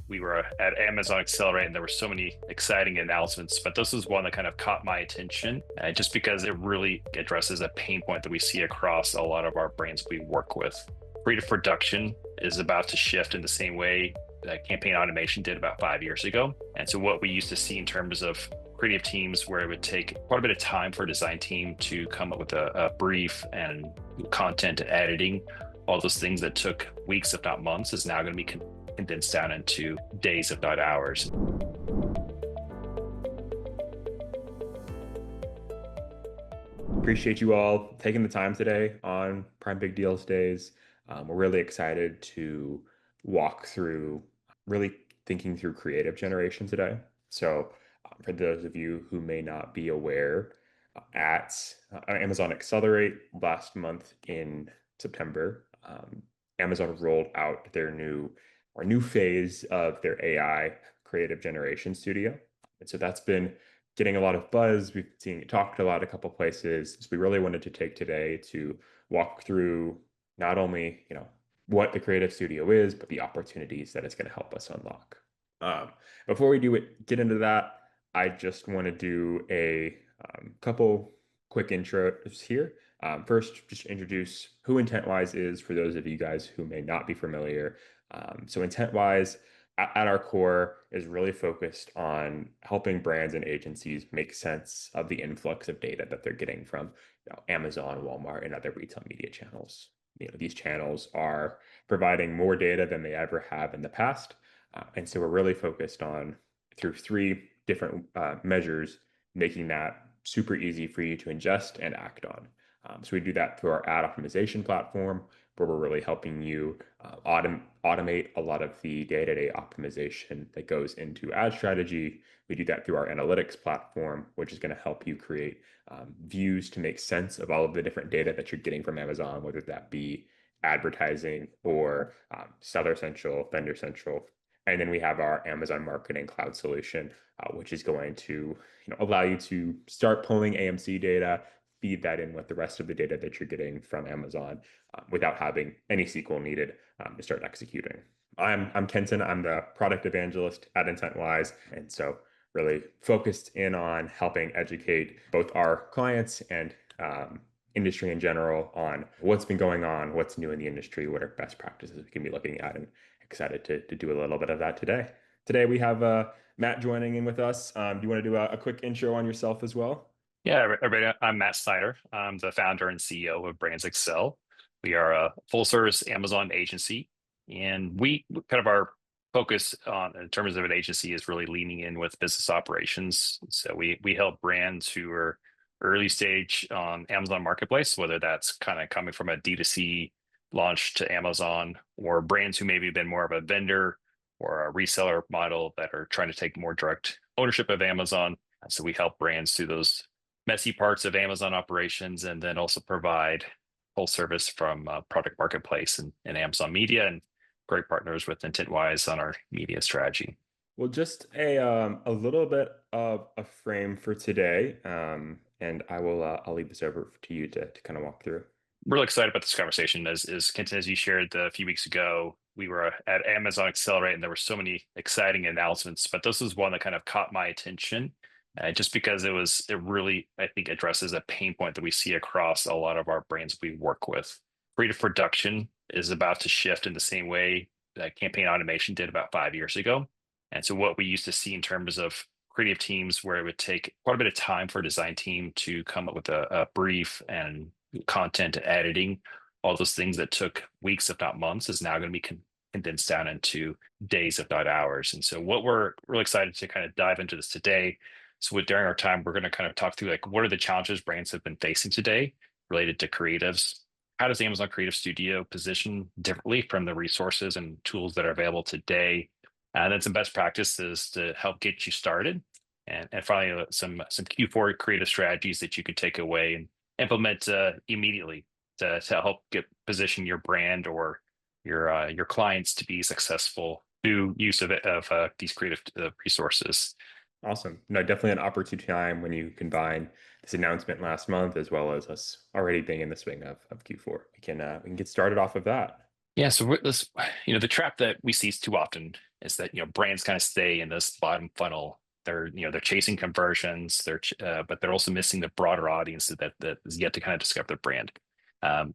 we were at Amazon Accelerate and there were so many exciting announcements, but this is one that kind of caught my attention just because it really addresses a pain point that we see across a lot of our brands we work with. Creative production is about to shift in the same way that campaign automation did about 5 years ago. And so what we used to see in terms of creative teams where it would take quite a bit of time for a design team to come up with a brief and content editing, all those things that took weeks, if not months, is now going to be condensed down into days, if not hours. Appreciate you all taking the time today on Prime Big Deals Days. We're really excited to walk through really thinking through creative generation today. So, for those of you who may not be aware, at Amazon Accelerate last month in September, Amazon rolled out their new phase of their AI creative generation studio. And so that's been getting a lot of buzz. We've seen it talked a lot a couple places. So we really wanted to take today to walk through not only, what the creative studio is, but the opportunities that it's going to help us unlock. Um, Before we get into that, I just want to do a couple quick intros here. First, just introduce who Intentwise is for those of you guys who may not be familiar. So Intentwise at our core is really focused on helping brands and agencies make sense of the influx of data that they're getting from Amazon, Walmart, and other retail media channels. These channels are providing more data than they ever have in the past. And so we're really focused on, through three different measures, making that super easy for you to ingest and act on. So we do that through our ad optimization platform, where we're really helping you automate a lot of the day-to-day optimization that goes into ad strategy. We do that through our analytics platform, which is going to help you create views to make sense of all of the different data that you're getting from Amazon, whether that be advertising or Seller Central, Vendor Central. And then we have our Amazon Marketing Cloud solution, which is going to allow you to start pulling AMC data, feed that in with the rest of the data that you're getting from Amazon without having any SQL needed to start executing. I'm Kenton. I'm the product evangelist at Intentwise, and so really focused in on helping educate both our clients and industry in general on what's been going on, what's new in the industry, what are best practices we can be looking at, and excited to do a little bit of that today. Today we have Matt joining in with us. Do you want to do a quick intro on yourself as well? Yeah, everybody, I'm Matt Snyder. I'm the founder and CEO of Brands Excel. We are a full service Amazon agency, and we kind of our focus on in terms of an agency is really leaning in with business operations. So we help brands who are early stage on Amazon Marketplace, whether that's kind of coming from a D2C launch to Amazon, or brands who maybe have been more of a vendor or a reseller model that are trying to take more direct ownership of Amazon. So we help brands through those messy parts of Amazon operations, and then also provide full service from product marketplace and Amazon Media, and great partners with Intentwise on our media strategy. Well, just a little bit of a frame for today, and I'll leave this over to you to kind of walk through. Really excited about this conversation. As Kenton, as you shared a few weeks ago, we were at Amazon Accelerate and there were so many exciting announcements, but this is one that kind of caught my attention just because it really, I think, addresses a pain point that we see across a lot of our brands we work with. Creative production is about to shift in the same way that campaign automation did about 5 years ago. And so what we used to see in terms of creative teams where it would take quite a bit of time for a design team to come up with a brief and content editing, all those things that took weeks, if not months, is now going to be condensed down into days, if not hours. And so what we're really excited to kind of dive into this today. So during our time, we're going to kind of talk through like what are the challenges brands have been facing today related to creatives. How does Amazon Creative Studio position differently from the resources and tools that are available today? And then some best practices to help get you started. And finally, some Q4 creative strategies that you could take away and implement immediately to help get position your brand or your clients to be successful through use of these creative resources. Awesome. No, definitely an opportune time when you combine this announcement last month as well as us already being in the swing of Q4. We can get started off of that. Yeah, so this, the trap that we see too often is that brands kind of stay in this bottom funnel. They're chasing conversions. But they're also missing the broader audience that is yet to kind of discover the brand.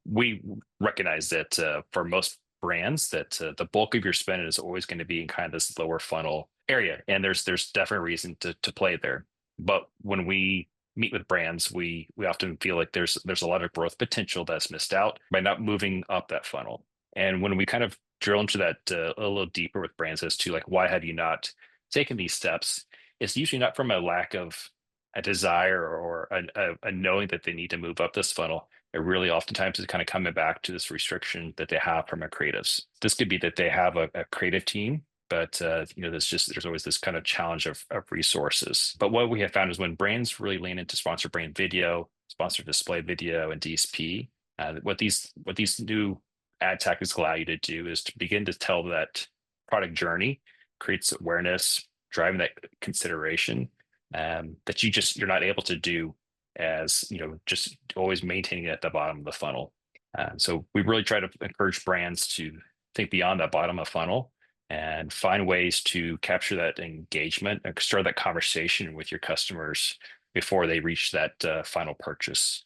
We recognize that for most brands, that the bulk of your spend is always going to be in kind of this lower funnel area, and there's definitely reason to play there. But when we meet with brands, we often feel like there's a lot of growth potential that's missed out by not moving up that funnel. And when we kind of drill into that a little deeper with brands as to like why have you not taken these steps, it's usually not from a lack of a desire or a knowing that they need to move up this funnel. It really oftentimes is kind of coming back to this restriction that they have from a creatives. This could be that they have a creative team, but there's always this kind of challenge of resources. But what we have found is when brands really lean into sponsor brand video, sponsor display video, and DSP, what these new ad tactics allow you to do is to begin to tell that product journey, creates awareness, driving that consideration, that you're not able to do as just always maintaining it at the bottom of the funnel. So we really try to encourage brands to think beyond that bottom of funnel and find ways to capture that engagement and start that conversation with your customers before they reach that final purchase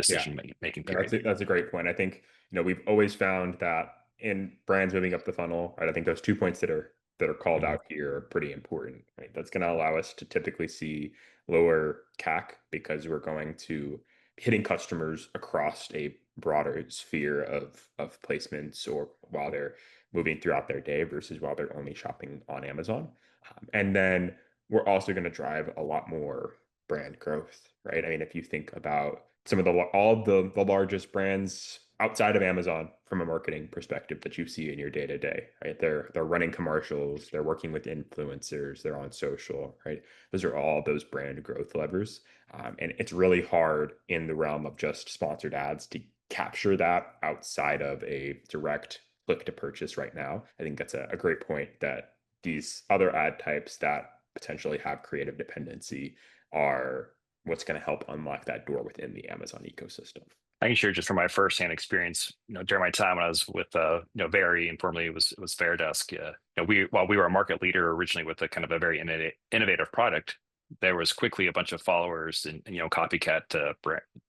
Yeah. decision making No, period. that's a great point. I think, we've always found that in brands moving up the funnel, right? I think those 2 points that are called Mhm. out here are pretty important, right? That's going to allow us to typically see lower CAC because we're going to hitting customers across a broader sphere of placements or while they're moving throughout their day versus while they're only shopping on Amazon. And then we're also going to drive a lot more brand growth, right? I mean, if you think about some of all the largest brands outside of Amazon from a marketing perspective that you see in your day to day, right? They're running commercials, they're working with influencers, they're on social, right? Those are all those brand growth levers, and it's really hard in the realm of just sponsored ads to capture that outside of a direct click to purchase right now. I think that's a great point that these other ad types that potentially have creative dependency are what's going to help unlock that door within the Amazon ecosystem. I can share just from my firsthand experience, during my time when I was with, Very informally, it was Veridesk. While we were a market leader originally with a kind of a very innovative product, there was quickly a bunch of followers and copycat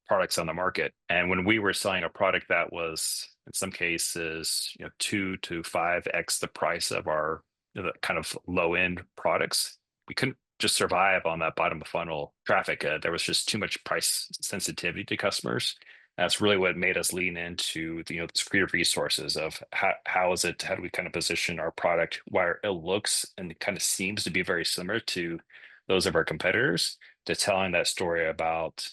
products on the market. And when we were selling a product that was in some cases, 2 to 5x the price of our the kind of low end products, we couldn't just survive on that bottom of funnel traffic. There was just too much price sensitivity to customers. That's really what made us lean into the this creative resources of how do we kind of position our product where it looks and kind of seems to be very similar to those of our competitors, to telling that story about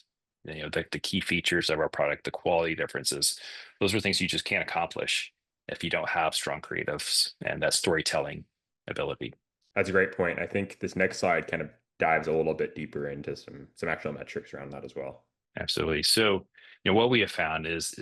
the key features of our product, the quality differences. Those are things you just can't accomplish if you don't have strong creatives and that storytelling ability. That's a great point. I think this next slide kind of dives a little bit deeper into some actual metrics around that as well. Absolutely. So, what we have found is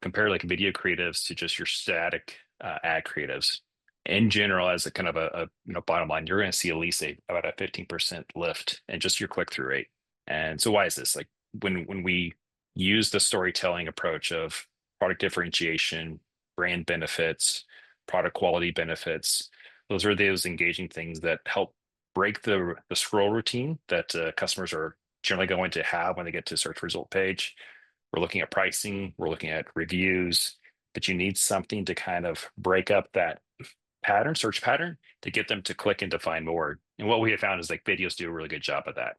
compare like video creatives to just your static ad creatives. In general, as a kind of a bottom line, you're going to see at least about a 15% lift in just your click through rate. And so, why is this? Like when we use the storytelling approach of product differentiation, brand benefits, product quality benefits, those are those engaging things that help break the scroll routine that customers are generally going to have when they get to search result page. We're looking at pricing, we're looking at reviews, but you need something to kind of break up that search pattern, to get them to click and to find more. And what we have found is like videos do a really good job of that.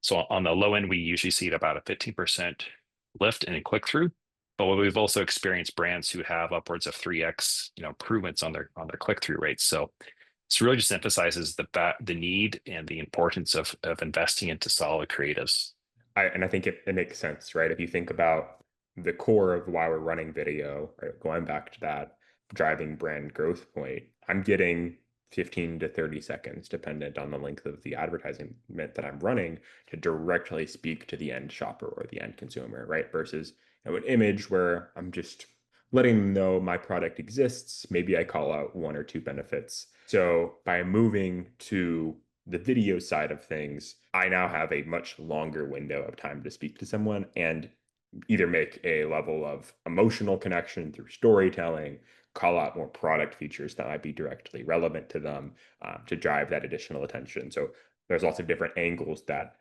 So on the low end, we usually see about a 15% lift in click through. But what we've also experienced brands who have upwards of 3x, improvements on their click through rates. So this really just emphasizes the need and the importance of investing into solid creatives. And I think it makes sense, right? If you think about the core of why we're running video, right? Going back to that driving brand growth point, I'm getting 15 to 30 seconds, dependent on the length of the advertisement that I'm running, to directly speak to the end shopper or the end consumer, right? Versus an image where I'm just letting them know my product exists. Maybe I call out one or two benefits. So by moving to the video side of things, I now have a much longer window of time to speak to someone and either make a level of emotional connection through storytelling call out more product features that might be directly relevant to them to drive that additional attention. So there's lots of different angles that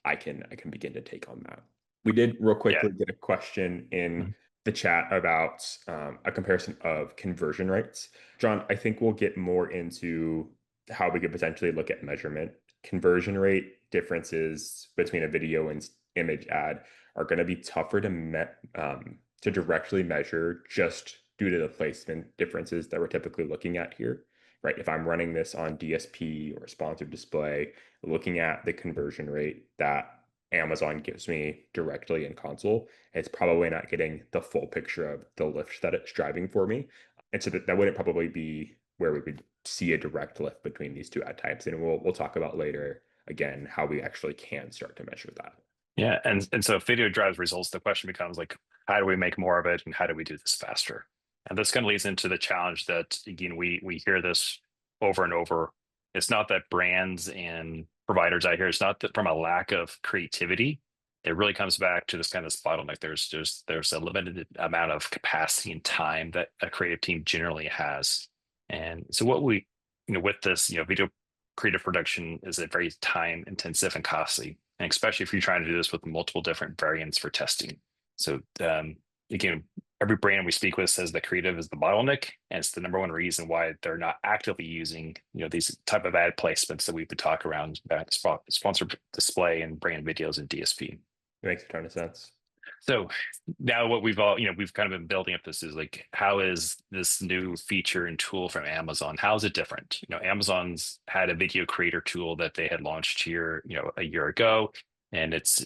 I can begin to take on that. We did real Yeah. quickly get a question in Mhm. the chat about a comparison of conversion rates. John, I think we'll get more into how we could potentially look at measurement. Conversion rate differences between a video and image ad are going to be tougher to directly measure just due to the placement differences that we're typically looking at here, right? If I'm running this on DSP or sponsored display, looking at the conversion rate that Amazon gives me directly in console, it's probably not getting the full picture of the lift that it's driving for me. And so that wouldn't probably be where we would see a direct lift between these two ad types. And we'll talk about later again how we actually can start to measure that. Yeah, and so if video drives results, the question becomes like, how do we make more of it, and how do we do this faster? And this kind of leads into the challenge that again we hear this over and over. It's not that brands and providers out here. It's not that from a lack of creativity. It really comes back to this kind of bottleneck. There's a limited amount of capacity and time that a creative team generally has. And so what we with this video creative production is a very time intensive and costly, and especially if you're trying to do this with multiple different variants for testing. So again, every brand we speak with says that creative is the bottleneck, and it's the number one reason why they're not actively using these type of ad placements that we've been talking around, sponsored display and brand videos and DSP. It makes a ton of sense. So now what we've all, we've kind of been building up this is like, how is this new feature and tool from Amazon? How is it different? Amazon's had a video creator tool that they had launched here, a year ago, and it's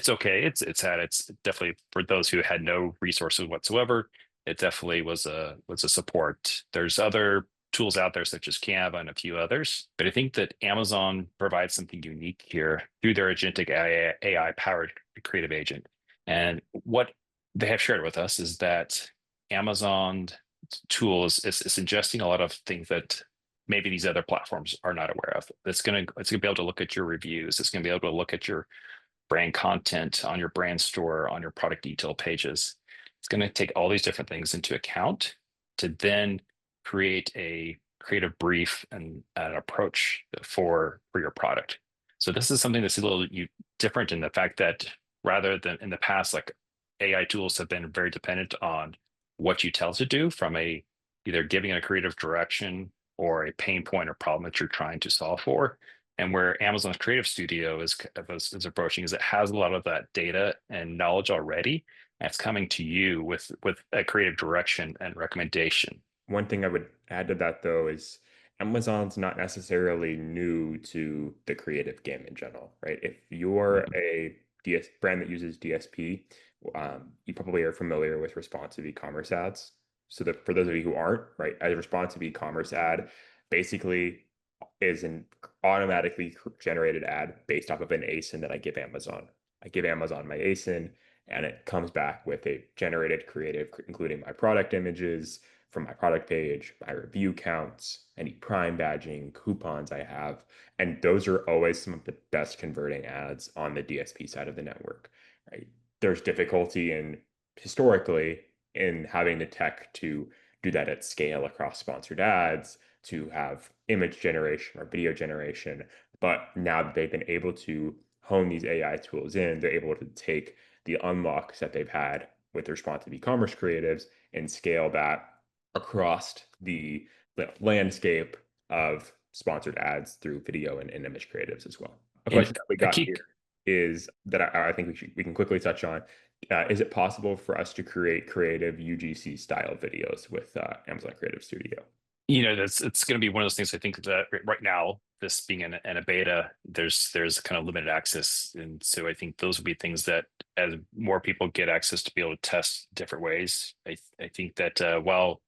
okay. It's definitely for those who had no resources whatsoever. It definitely was a support. There's other tools out there such as Canva and a few others, but I think that Amazon provides something unique here through their agentic AI powered creative agent. And what they have shared with us is that Amazon tool is suggesting a lot of things that maybe these other platforms are not aware of. It's gonna be able to look at your reviews. It's gonna be able to look at your brand content on your brand store, on your product detail pages. It's gonna take all these different things into account to then create a creative brief and an approach for your product. So this is something that's a little different in the fact that rather than in the past, like AI tools have been very dependent on what you tell it to do from either giving a creative direction or a pain point or problem that you're trying to solve for. And where Amazon's Creative Studio is approaching is it has a lot of that data and knowledge already, and it's coming to you with a creative direction and recommendation. One thing I would add to that though is Amazon's not necessarily new to the creative game in general, right? If you're Mhm. a brand that uses DSP, you probably are familiar with responsive e-commerce ads. So that for those of you who aren't, right, a responsive e-commerce ad basically is an automatically generated ad based off of an ASIN that I give Amazon. I give Amazon my ASIN and it comes back with a generated creative, including my product images from my product page, my review counts, any Prime badging, coupons I have. And those are always some of the best converting ads on the DSP side of the network, right? There's difficulty in historically in having the tech to do that at scale across sponsored ads, to have image generation or video generation. But now that they've been able to hone these AI tools in, they're able to take the unlocks that they've had with responsive e-commerce creatives and scale that across the landscape of sponsored ads through video and image creatives as well. A And question that we a got key here is that I think we can quickly touch on. Is it possible for us to create creative UGC style videos with Amazon Creative Studio? that's it's going to be one of those things. I think that right now, this being in a beta, there's kind of limited access, and so I think those would be things that as more people get access to be able to test different ways. I think that while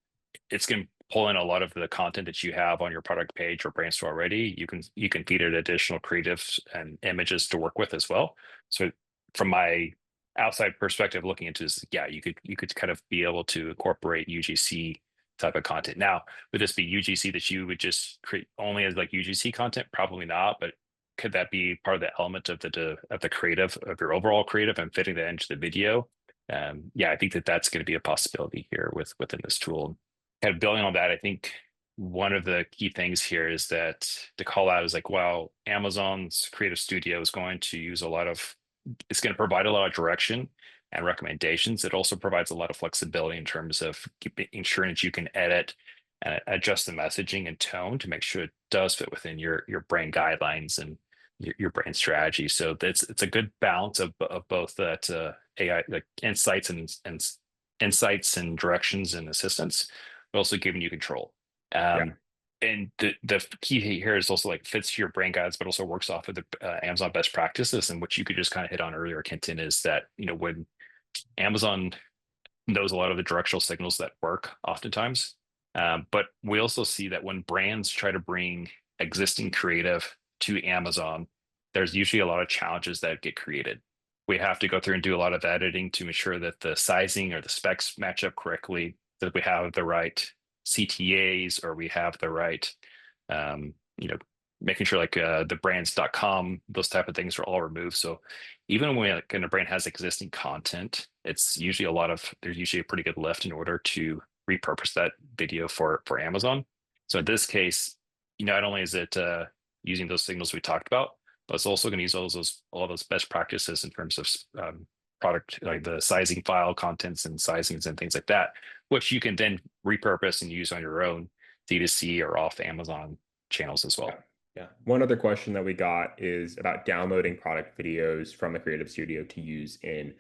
it's going to pull in a lot of the content that you have on your product page or brand store already, you can feed it additional creatives and images to work with as well. So from my outside perspective looking into this, yeah, you could kind of be able to incorporate UGC type of content. Now, would this be UGC that you would just create only as like UGC content? Probably not, but could that be part of the element of the creative of your overall creative and fitting that into the video? Yeah, I think that that's going to be a possibility here within this tool. Kind of building on that, I think one of the key things here is that the call out is like, well, Amazon's Creative Studio is going to use a lot of, it's going to provide a lot of direction and recommendations. It also provides a lot of flexibility in terms of ensuring that you can edit and adjust the messaging and tone to make sure it does fit within your brand guidelines and your brand strategy. So that's it's a good balance of both that AI like insights and insights and directions and assistance, but also giving you control. Yeah. Um, and the key here is also like fits your brand guides, but also works off of the Amazon best practices, and what you could just kind of hit on earlier, Kenton, is that when Amazon knows a lot of the directional signals that work oftentimes. But we also see that when brands try to bring existing creative to Amazon, there's usually a lot of challenges that get created. We have to go through and do a lot of editing to ensure that the sizing or the specs match up correctly, that we have the right CTAs or we have the right, um, you know, making sure like the brands.com, those type of things are all removed. So even when like, a brand has existing content, there's usually a pretty good lift in order to repurpose that video for Amazon. So in this case, not only is it using those signals we talked about, but it's also going to use all those best practices in terms of product, like the sizing file contents and sizings and things like that, which you can then repurpose and use on your own D2C or off Amazon channels as Yeah. well. Yeah. One other question that we got is about downloading product videos from the Creative Studio to use in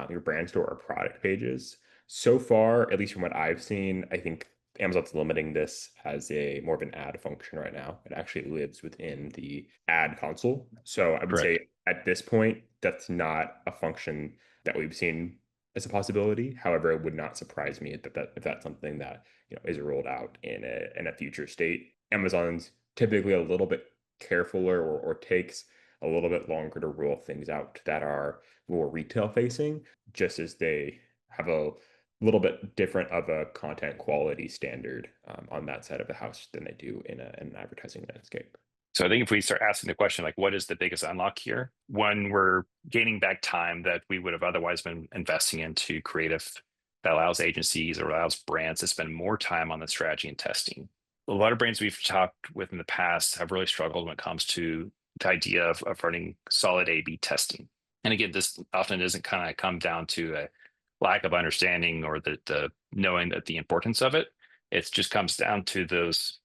your brand store or product pages. So far, at least from what I've seen, I think Amazon's limiting this as a more of an ad function right now. It actually lives within the ad console. So I would Correct. say at this point, that's not a function that we've seen as a possibility. However, it would not surprise me that if that's something that is rolled out in a future state. Amazon's typically a little bit carefuler or takes a little bit longer to roll things out that are more retail facing, just as they have a little bit different of a content quality standard on that side of the house than they do in an advertising landscape. So I think if we start asking the question, like, what is the biggest unlock here? When we're gaining back time that we would have otherwise been investing into creative that allows agencies or allows brands to spend more time on the strategy and testing. A lot of brands we've talked with in the past have really struggled when it comes to the idea of running solid A/B testing. And again, this often doesn't kind of come down to a lack of understanding or the knowing that the importance of it. It just comes down to those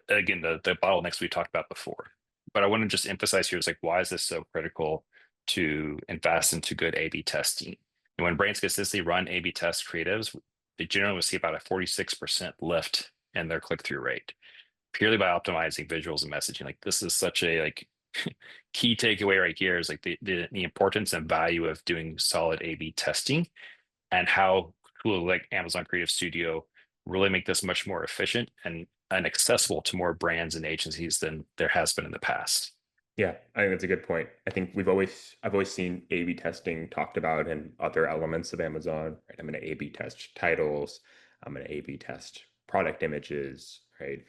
again the bottlenecks we talked about before. But I want to just emphasize here is like, why is this so critical to invest into good A/B testing? And when brands consistently run A/B test creatives, they generally will see about a 46% lift in their click-through rate purely by optimizing visuals and messaging. Like this is such a key takeaway right here is like the importance and value of doing solid A/B testing and how tool like Amazon Creative Studio really make this much more efficient and accessible to more brands and agencies than there has been in the past. Yeah, I think that's a good point. I think I've always seen A/B testing talked about in other elements of Amazon, right? I'm going to A/B test titles, I'm going to A/B test product images, right?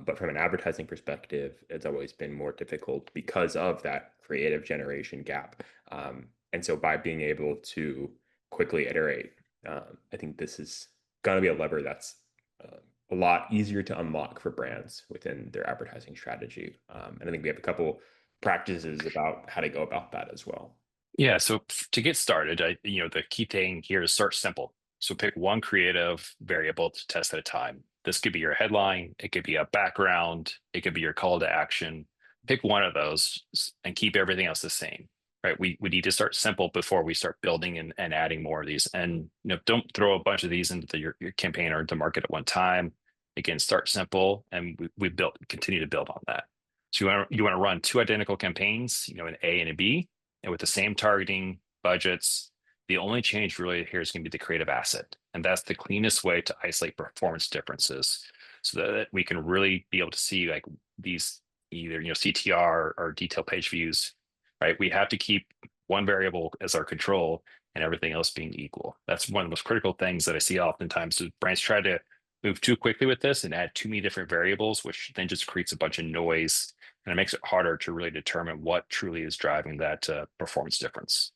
But from an advertising perspective, it's always been more difficult because of that creative generation gap. And so by being able to quickly iterate, I think this is going to be a lever that's uh, a lot easier to unlock for brands within their advertising strategy. And I think we have a couple practices about how to go about that as well. Yeah, so to get started, the key thing here is start simple. So pick one creative variable to test at a time. This could be your headline, it could be a background, it could be your call to action. Pick one of those and keep everything else the same. Right. We need to start simple before we start building and adding more of these. And don't throw a bunch of these into your campaign or to market at one time. Again, start simple and we continue to build on that. So you want to run two identical campaigns, an A and a B and with the same targeting budgets. The only change really here is going to be the creative asset. And that's the cleanest way to isolate performance differences so that we can really be able to see like these either, CTR or detail page views, right? We have to keep one variable as our control and everything else being equal. That's one of the most critical things that I see oftentimes is brands try to move too quickly with this and add too many different variables, which then just creates a bunch of noise and it makes it harder to really determine what truly is driving that performance difference.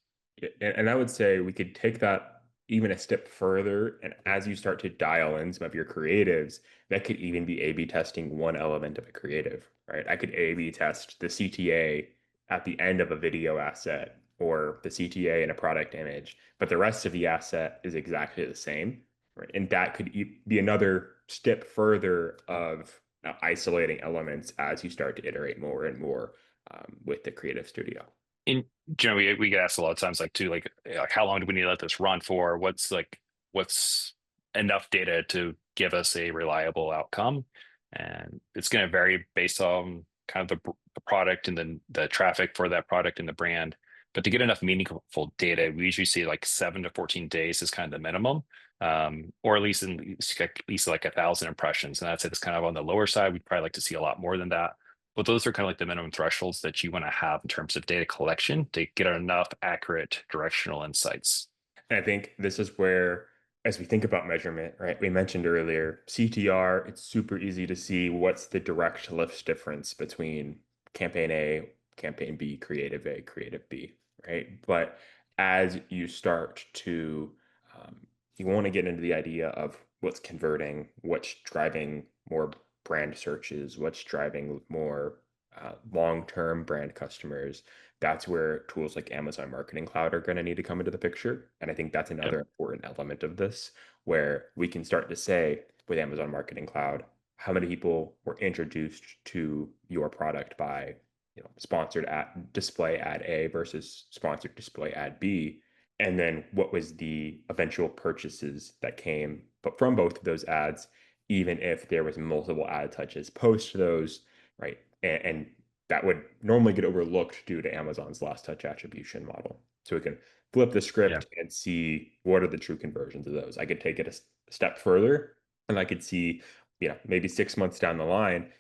And I would say we could take that even a step further. And as you start to dial in some of your creatives, that could even be A/B testing one element of a creative, right? I could A/B test the CTA at the end of a video asset or the CTA in a product image, but the rest of the asset is exactly the same, right? And that could be another step further of isolating elements as you start to iterate more and more with the Creative Studio. In we get asked a lot of times, like, too, like how long do we need to let this run for? What's enough data to give us a reliable outcome? And it's going to vary based on kind of the product and then the traffic for that product and the brand. But to get enough meaningful data, we usually see like 7 to 14 days is kind of the minimum, or at least like 1,000 impressions. And I'd say that's kind of on the lower side. We'd probably like to see a lot more than that. But those are kind of like the minimum thresholds that you want to have in terms of data collection to get enough accurate directional insights. And I think this is where, as we think about measurement, right, we mentioned earlier, CTR, it's super easy to see what's the direct lift difference between campaign A, campaign B, creative A, creative B, right? But as you start to, you want to get into the idea of what's converting, what's driving more brand searches, what's driving more long-term brand customers. That's where tools like Amazon Marketing Cloud are going to need to come into the picture. And I think that's Yep. another important element of this, where we can start to say with Amazon Marketing Cloud, how many people were introduced to your product by, sponsored ad display ad A versus sponsored display ad B, and then what was the eventual purchases that came but from both of those ads, even if there was multiple ad touches post those, right? And that would normally get overlooked due to Amazon's last touch attribution model. So we can flip the Yeah. script and see what are the true conversions of those. I could take it a step further and I could see, maybe 6 months down the line,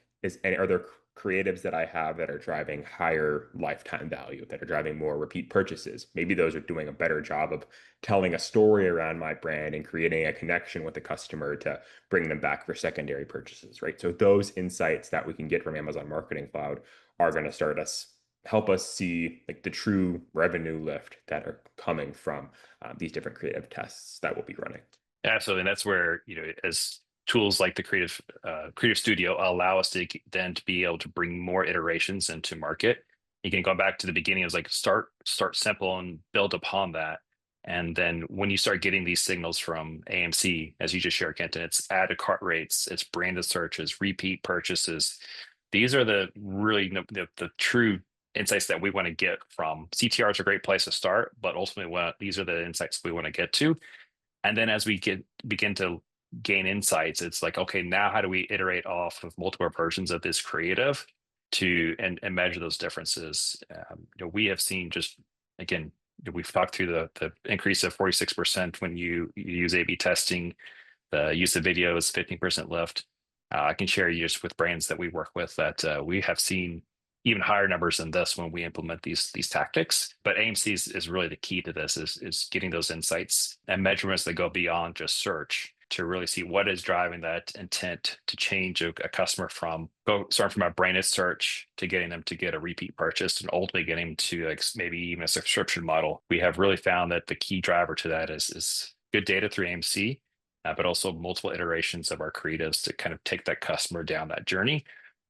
are there creatives that I have that are driving higher lifetime value, that are driving more repeat purchases? Maybe those are doing a better job of telling a story around my brand and creating a connection with the customer to bring them back for secondary purchases, right? So those insights that we can get from Amazon Marketing Cloud are going to help us see like the true revenue lift that are coming from these different creative tests that we'll be running. Absolutely. And that's where, as tools like the Creative Studio allow us then to be able to bring more iterations into market. You can go back to the beginning. It was like start simple and build upon that. And then when you start getting these signals from AMC, as you just shared, Kenton, it's add to cart rates, it's branded searches, repeat purchases. These are the really the true insights that we want to get from. CTR is a great place to start, but ultimately, these are the insights we want to get to. And then as we begin to gain insights, it's like, okay, now how do we iterate off of multiple versions of this creative and measure those differences? We have seen, just again, we've talked through the increase of 46% when you use A/B testing. The use of video is 15% lift. I can share you just with brands that we work with that we have seen even higher numbers than this when we implement these tactics. But AMC is really the key to this, is getting those insights and measurements that go beyond just search to really see what is driving that intent to change a customer starting from a branded search to getting them to get a repeat purchase and ultimately getting to like maybe even a subscription model. We have really found that the key driver to that is good data through AMC, but also multiple iterations of our creatives to kind of take that customer down that journey.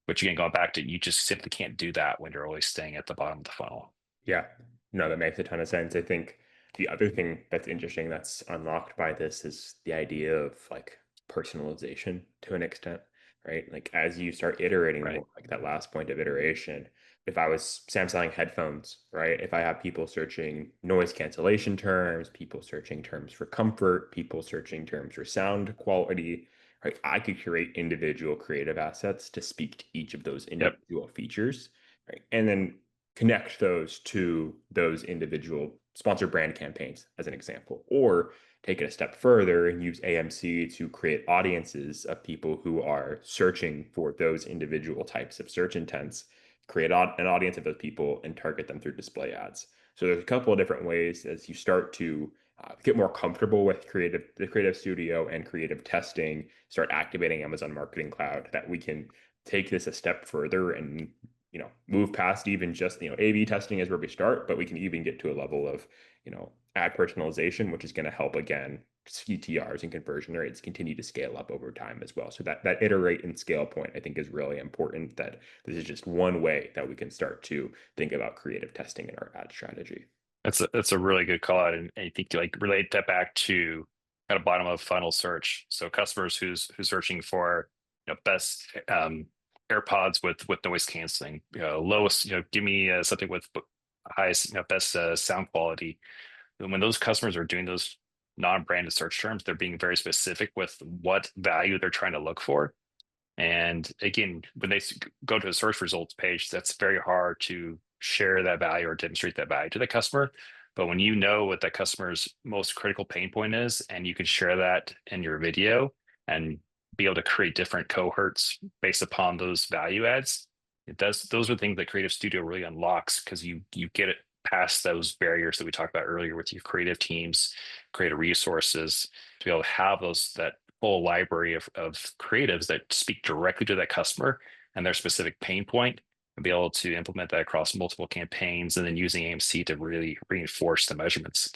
Which again, going back to, you just simply can't do that when you're always staying at the bottom of the funnel. Yeah, no, that makes a ton of sense. I think the other thing that's interesting that's unlocked by this is the idea of like personalization to an extent, right? Like as you start iterating Right. more, like that last point of iteration, if I was Samsung headphones, right? If I have people searching noise cancellation terms, people searching terms for comfort, people searching terms for sound quality, right? I could create individual creative assets to speak to each of those Yep. individual features, right? And then connect those to those individual sponsored brand campaigns as an example, or take it a step further and use AMC to create audiences of people who are searching for those individual types of search intents, create an audience of those people and target them through display ads. So there's a couple of different ways as you start to get more comfortable with the creative studio and creative testing, start activating Amazon Marketing Cloud, that we can take this a step further and move past even just, A/B testing is where we start, but we can even get to a level of, ad personalization, which is going to help again CTRs and conversion rates continue to scale up over time as well. So that iterate and scale point, I think, is really important. That this is just one way that we can start to think about creative testing in our ad strategy. That's a really good call out, and I think to like relate that back to kind of bottom of funnel search. So customers who's searching for best AirPods with noise canceling, lowest, give me something with highest, best sound quality. And when those customers are doing those non-branded search terms, they're being very specific with what value they're trying to look for. And again, when they go to a search results page, that's very hard to share that value or demonstrate that value to the customer. But when you know what that customer's most critical pain point is, and you can share that in your video and be able to create different cohorts based upon those value adds, those are things that Creative Studio really unlocks because you get it past those barriers that we talked about earlier with your creative teams, creative resources to be able to have that full library of creatives that speak directly to that customer and their specific pain point and be able to implement that across multiple campaigns and then using AMC to really reinforce the measurements,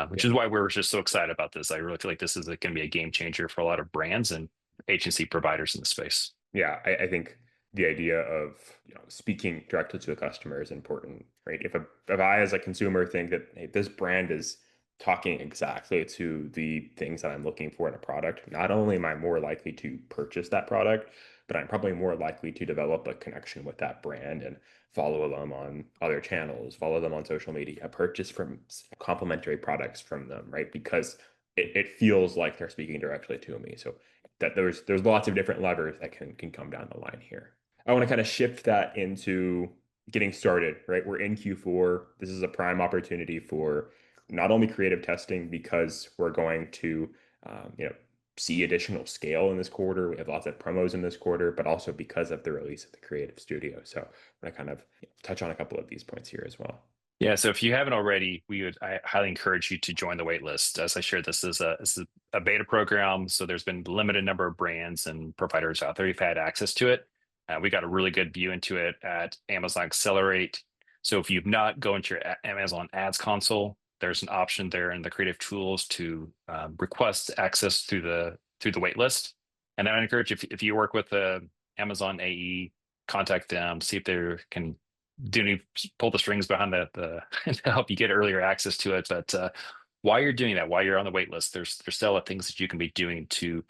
which is why we're just so excited about this. I really feel like this is going to be a game changer for a lot of brands and agency providers in the space. Yeah, I think the idea of speaking directly to a customer is important, right? If I as a consumer think that, hey, this brand is talking exactly to the things that I'm looking for in a product, not only am I more likely to purchase that product, but I'm probably more likely to develop a connection with that brand and follow them on other channels, follow them on social media, purchase from complementary products from them, right? Because it feels like they're speaking directly to me. So that there's lots of different levers that can come down the line here. I want to kind of shift that into getting started, right? We're in Q4. This is a prime opportunity for not only creative testing because we're going to see additional scale in this quarter. We have lots of promos in this quarter, but also because of the release of the Creative Studio. So I'm going to kind of touch on a couple of these points here as well. Yeah, so if you haven't already, I highly encourage you to join the wait list. As I shared, this is a beta program, so there's been limited number of brands and providers out there who've had access to it. We got a really good view into it at Amazon Accelerate. So if you've not go into your Amazon Ads console, there's an option there in the creative tools to request access through the wait list. And then I encourage if you work with the Amazon AE, contact them, see if they can pull the strings behind the to help you get earlier access to it. But while you're doing that, while you're on the wait list, there's still things that you can be doing to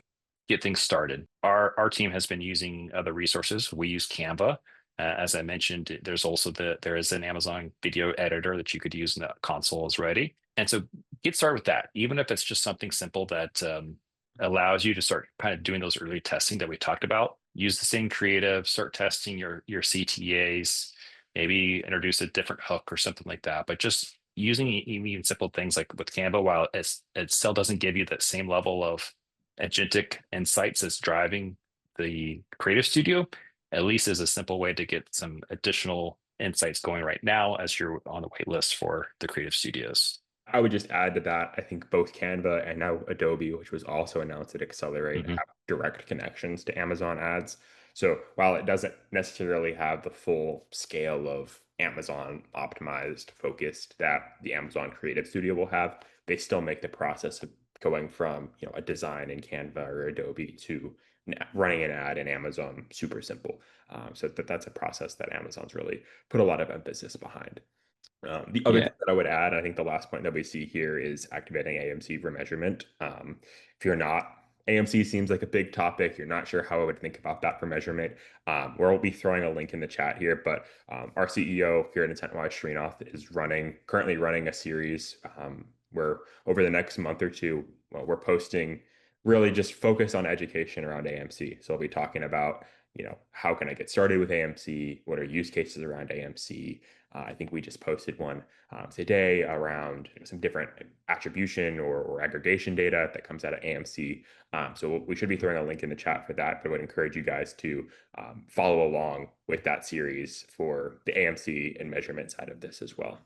get things started. Our team has been using other resources. We use Canva. As I mentioned, there is an Amazon video editor that you could use in the console already. And so get started with that, even if it's just something simple that allows you to start kind of doing those early testing that we talked about. Use the same creative, start testing your CTAs, maybe introduce a different hook or something like that. But just using even simple things like with Canva, while it still doesn't give you that same level of agentic insights as driving the Creative Studio, at least is a simple way to get some additional insights going right now as you're on the wait list for the Creative Studios. I would just add to that, I think both Canva and now Adobe, which was also announced at Accelerate, Mhm. have direct connections to Amazon ads. So while it doesn't necessarily have the full scale of Amazon optimized, focused that the Amazon Creative Studio will have, they still make the process of going from a design in Canva or Adobe to running an ad in Amazon super simple. So that's a process that Amazon's really put a lot of emphasis behind. The other Yeah. thing that I would add, I think the last point that we see here is activating AMC for measurement. If you're not, AMC seems like a big topic. You're not sure how I would think about that for measurement. We'll be throwing a link in the chat here, but our CEO here at Intentwise, Srinath, is currently running a series where over the next month or two, well, we're posting really just focus on education around AMC. So we'll be talking about, how can I get started with AMC? What are use cases around AMC? I think we just posted one today around some different attribution or aggregation data that comes out of AMC. So we should be throwing a link in the chat for that, but I would encourage you guys to follow along with that series for the AMC and measurement side of this as well.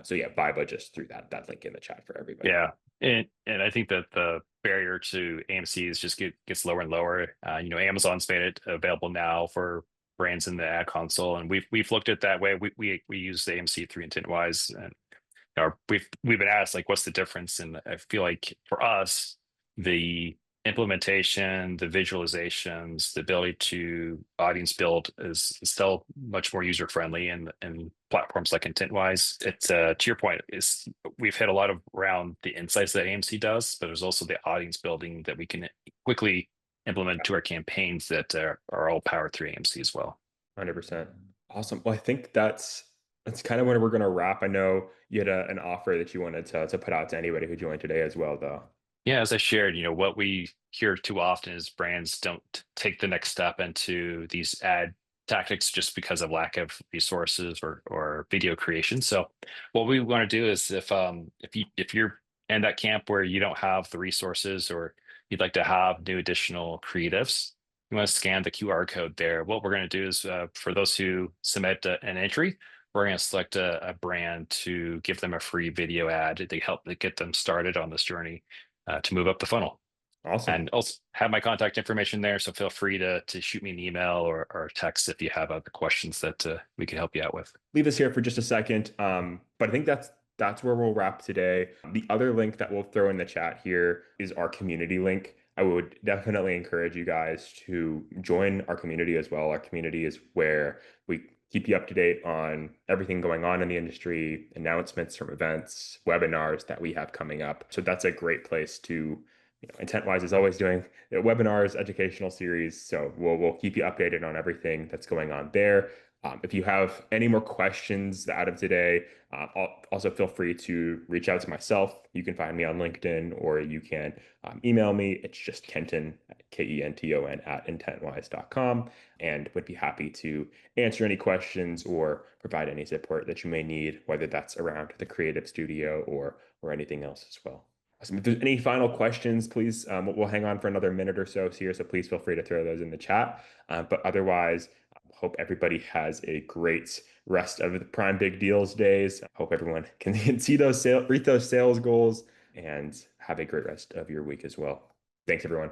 So yeah, Viba just threw that link in the chat for everybody. Yeah, and I think that the barrier to AMC is just gets lower and lower. Amazon's made it available now for brands in the ad console, and we've looked at that way. We use the AMC3 Intentwise, and we've been asked like, what's the difference? And I feel like for us, the implementation, the visualizations, the ability to audience build is still much more user friendly, and platforms like Intentwise. It's to your point, is we've hit a lot of around the insights that AMC does, but there's also the audience building that we can quickly implement to our campaigns that are all powered through AMC as well. 100%. Awesome. Well, I think that's kind of where we're going to wrap. I know you had an offer that you wanted to put out to anybody who joined today as well, though. Yeah, as I shared, what we hear too often is brands don't take the next step into these ad tactics just because of lack of resources or video creation. So what we want to do is if you're in that camp where you don't have the resources or you'd like to have new additional creatives, you want to scan the QR code there. What we're going to do is for those who submit an entry, we're going to select a brand to give them a free video ad to help to get them started on this journey to move up the funnel. Awesome. And also have my contact information there. So feel free to shoot me an email or text if you have other questions that we can help you out with. Leave us here for just a second. But I think that's where we'll wrap today. The other link that we'll throw in the chat here is our community link. I would definitely encourage you guys to join our community as well. Our community is where we keep you up to date on everything going on in the industry, announcements from events, webinars that we have coming up. So that's a great place to, Intentwise is always doing webinars, educational series. So we'll keep you updated on everything that's going on there. If you have any more questions out of today, also feel free to reach out to myself. You can find me on LinkedIn, or you can email me. It's just Kenton, Kenton at intentwise.com, and would be happy to answer any questions or provide any support that you may need, whether that's around the creative studio or anything else as well. Awesome. If there's any final questions, please, we'll hang on for another minute or so here. So please feel free to throw those in the chat. But otherwise, hope everybody has a great rest of the Prime Big Deals days. Hope everyone can see those reach those sales goals, and have a great rest of your week as well. Thanks, everyone.